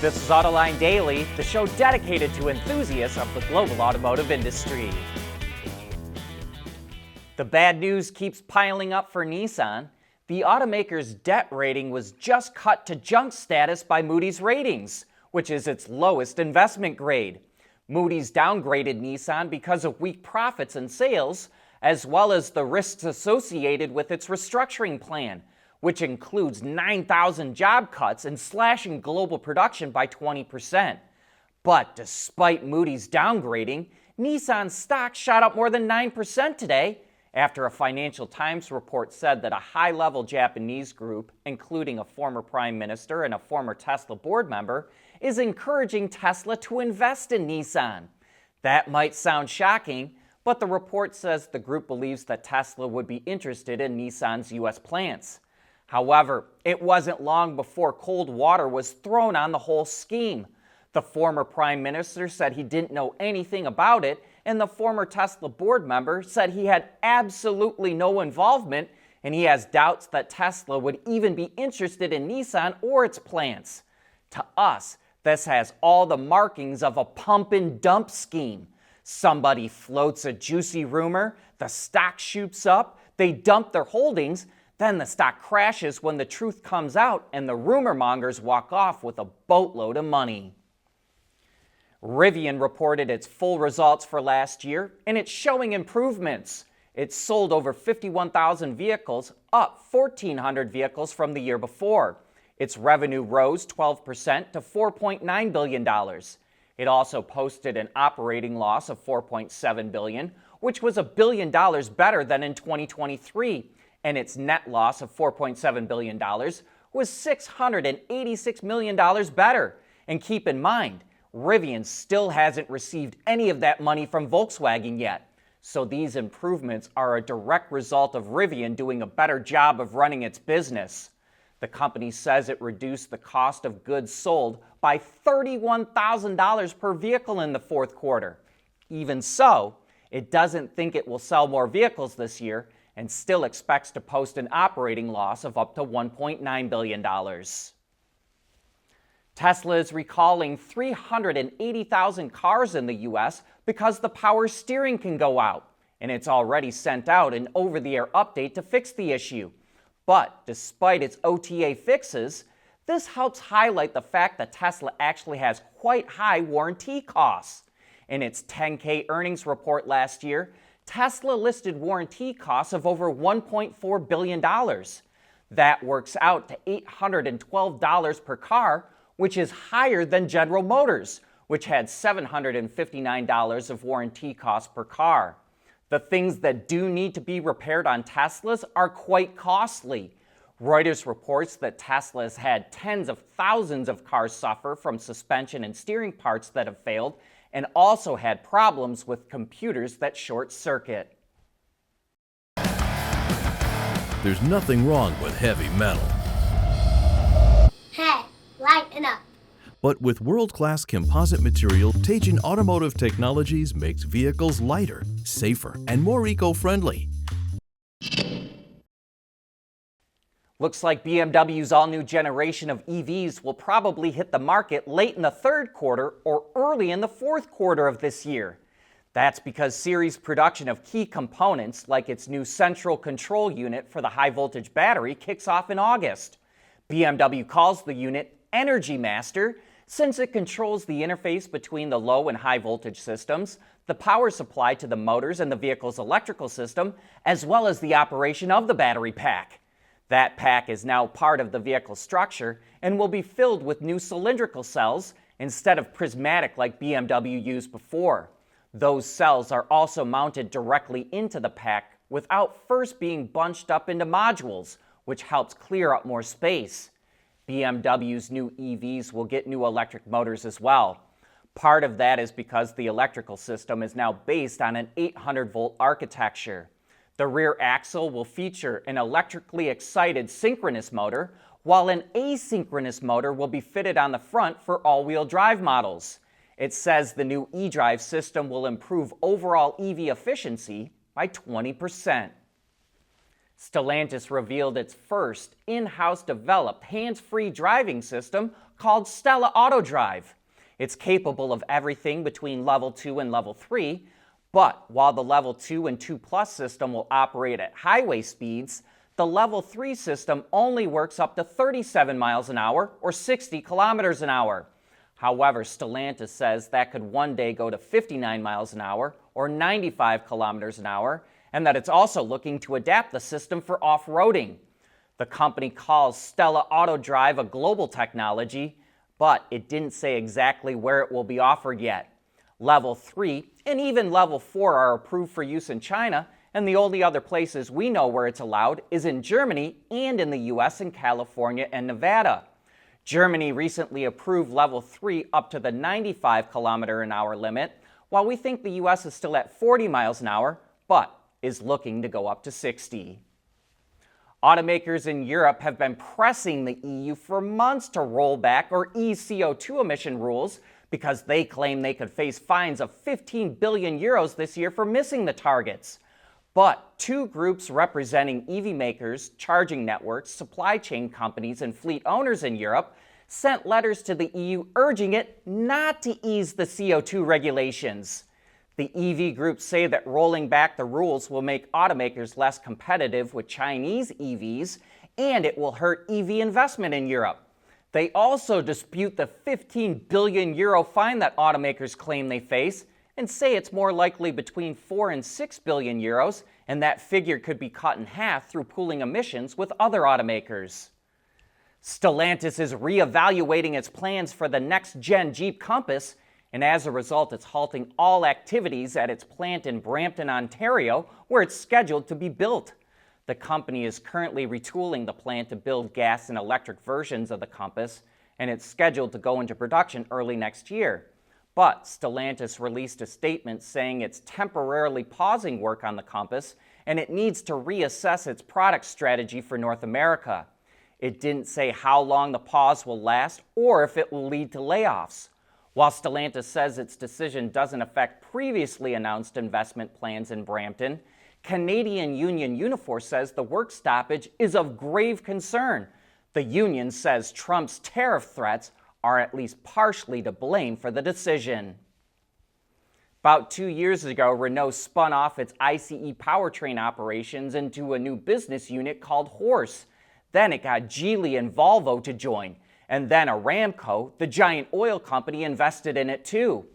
This is Autoline Daily, the show dedicated to enthusiasts of the global automotive industry. The bad news keeps piling up for Nissan. The automaker's debt rating was just cut to junk status by Moody's Ratings, which is its lowest investment grade. Moody's downgraded Nissan because of weak profits and sales, as well as the risks associated with its restructuring plan, which includes 9,000 job cuts and slashing global production by 20%. But despite Moody's downgrading, Nissan's stock shot up more than 9% today after a Financial Times report said that a high-level Japanese group, including a former prime minister and a former Tesla board member, is encouraging Tesla to invest in Nissan. That might sound shocking, but the report says the group believes that Tesla would be interested in Nissan's U.S. plants. However, it wasn't long before cold water was thrown on the whole scheme. The former prime minister said he didn't know anything about it, and the former Tesla board member said he had absolutely no involvement, and he has doubts that Tesla would even be interested in Nissan or its plants. To us, this has all the markings of a pump and dump scheme. Somebody floats a juicy rumor, the stock shoots up, they dump their holdings, then the stock crashes when the truth comes out and the rumor mongers walk off with a boatload of money. Rivian reported its full results for last year, and it's showing improvements. It sold over 51,000 vehicles, up 1,400 vehicles from the year before. Its revenue rose 12% to $4.9 billion. It also posted an operating loss of $4.7 billion, which was $1 billion better than in 2023. And its net loss of $4.7 billion was $686 million better. And keep in mind, Rivian still hasn't received any of that money from Volkswagen yet. So these improvements are a direct result of Rivian doing a better job of running its business. The company says it reduced the cost of goods sold by $31,000 per vehicle in the fourth quarter. Even so, it doesn't think it will sell more vehicles this year and still expects to post an operating loss of up to $1.9 billion. Tesla is recalling 380,000 cars in the U.S. because the power steering can go out, and it's already sent out an over-the-air update to fix the issue. But despite its OTA fixes, this helps highlight the fact that Tesla actually has quite high warranty costs. In its 10K earnings report last year, Tesla listed warranty costs of over $1.4 billion. That works out to $812 per car, which is higher than General Motors, which had $759 of warranty costs per car. The things that do need to be repaired on Teslas are quite costly. Reuters reports that Tesla has had tens of thousands of cars suffer from suspension and steering parts that have failed, and also had problems with computers that short circuit. There's nothing wrong with heavy metal. Hey, lighten up. But with world-class composite material, Teijin Automotive Technologies makes vehicles lighter, safer, and more eco-friendly. Looks like BMW's all-new generation of EVs will probably hit the market late in the third quarter or early in the fourth quarter of this year. That's because series production of key components, like its new central control unit for the high-voltage battery, kicks off in August. BMW calls the unit Energy Master since it controls the interface between the low and high-voltage systems, the power supply to the motors and the vehicle's electrical system, as well as the operation of the battery pack. That pack is now part of the vehicle structure and will be filled with new cylindrical cells instead of prismatic like BMW used before. Those cells are also mounted directly into the pack without first being bunched up into modules, which helps clear up more space. BMW's new EVs will get new electric motors as well. Part of that is because the electrical system is now based on an 800-volt architecture. The rear axle will feature an electrically excited synchronous motor, while an asynchronous motor will be fitted on the front for all-wheel drive models. It says the new eDrive system will improve overall EV efficiency by 20%. Stellantis revealed its first in-house developed hands-free driving system called Stella AutoDrive. It's capable of everything between Level 2 and Level 3, but while the Level 2 and 2 Plus system will operate at highway speeds, the Level 3 system only works up to 37 miles an hour or 60 kilometers an hour. However, Stellantis says that could one day go to 59 miles an hour or 95 kilometers an hour, and that it's also looking to adapt the system for off-roading. The company calls Stella AutoDrive a global technology, but it didn't say exactly where it will be offered yet. Level 3 and even Level 4 are approved for use in China, and the only other places we know where it's allowed is in Germany and in the US in California and Nevada. Germany recently approved Level 3 up to the 95 kilometer an hour limit, while we think the US is still at 40 miles an hour, but is looking to go up to 60. Automakers in Europe have been pressing the EU for months to roll back or ease CO2 emission rules because they claim they could face fines of 15 billion euros this year for missing the targets. But two groups representing EV makers, charging networks, supply chain companies, and fleet owners in Europe sent letters to the EU urging it not to ease the CO2 regulations. The EV groups say that rolling back the rules will make automakers less competitive with Chinese EVs, and it will hurt EV investment in Europe. They also dispute the 15 billion euro fine that automakers claim they face, and say it's more likely between 4 and 6 billion euros, and that figure could be cut in half through pooling emissions with other automakers. Stellantis is reevaluating its plans for the next-gen Jeep Compass, and as a result, it's halting all activities at its plant in Brampton, Ontario, where it's scheduled to be built. The company is currently retooling the plant to build gas and electric versions of the Compass, and it's scheduled to go into production early next year. But Stellantis released a statement saying it's temporarily pausing work on the Compass, and it needs to reassess its product strategy for North America. It didn't say how long the pause will last or if it will lead to layoffs. While Stellantis says its decision doesn't affect previously announced investment plans in Brampton, Canadian union Unifor says the work stoppage is of grave concern. The union says Trump's tariff threats are at least partially to blame for the decision. About 2 years ago, Renault spun off its ICE powertrain operations into a new business unit called Horse. Then it got Geely and Volvo to join. And then Aramco, the giant oil company, invested in it too.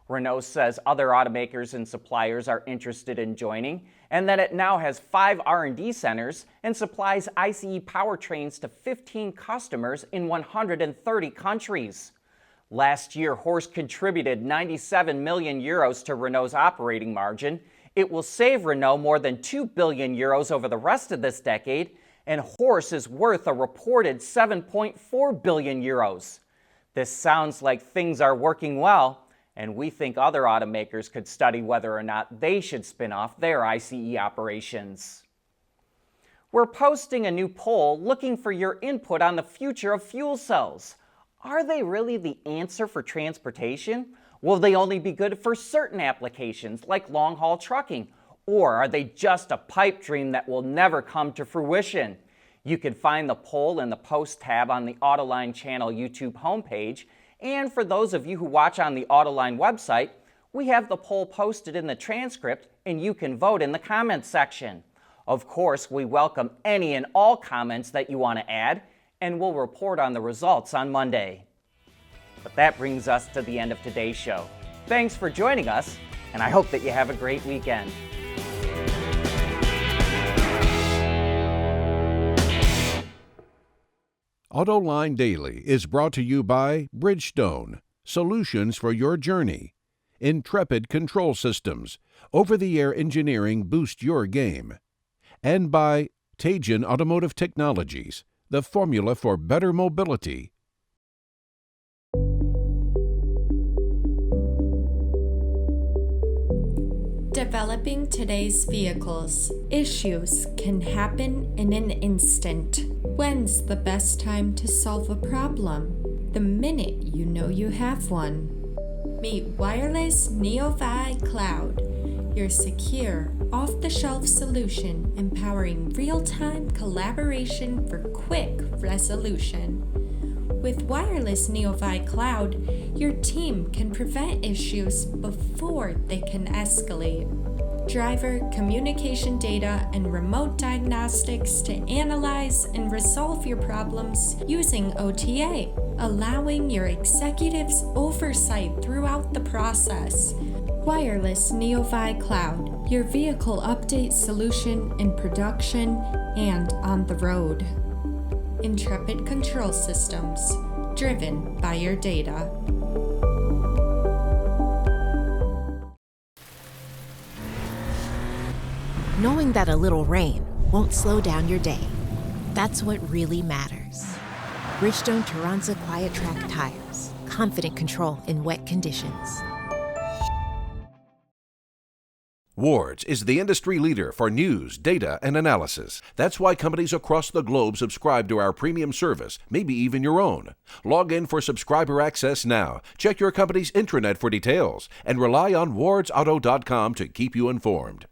Renault says other automakers and suppliers are interested in joining, and that it now has 5 R&D centers and supplies ICE powertrains to 15 customers in 130 countries. Last year, Horse contributed 97 million euros to Renault's operating margin. It will save Renault more than 2 billion euros over the rest of this decade, and Horse is worth a reported 7.4 billion euros. This sounds like things are working well, and we think other automakers could study whether or not they should spin off their ICE operations. We're posting a new poll looking for your input on the future of fuel cells. Are they really the answer for transportation? Will they only be good for certain applications like long-haul trucking? Or are they just a pipe dream that will never come to fruition? You can find the poll in the Post tab on the Autoline channel YouTube homepage, and for those of you who watch on the Autoline website, we have the poll posted in the transcript and you can vote in the comments section. Of course, we welcome any and all comments that you want to add, and we'll report on the results on Monday. But that brings us to the end of today's show. Thanks for joining us, and I hope that you have a great weekend. Autoline Daily is brought to you by Bridgestone, solutions for your journey. Intrepid Control Systems, over-the-air engineering boost your game. And by Teijin Automotive Technologies, the formula for better mobility. Developing today's vehicles. Issues can happen in an instant. When's the best time to solve a problem? The minute you know you have one. Meet Wireless Neue Cloud, your secure, off-the-shelf solution empowering real-time collaboration for quick resolution. With wireless Neue Cloud, your team can prevent issues before they can escalate. Driver communication data and remote diagnostics to analyze and resolve your problems using OTA, allowing your executives oversight throughout the process. Wireless Neue Cloud, your vehicle update solution in production and on the road. Intrepid Control Systems, driven by your data. Knowing that a little rain won't slow down your day, that's what really matters. Bridgestone Turanza Quiet Track tires, confident control in wet conditions. Wards is the industry leader for news, data, and analysis. That's why companies across the globe subscribe to our premium service, maybe even your own. Log in for subscriber access now. Check your company's intranet for details and rely on wardsauto.com to keep you informed.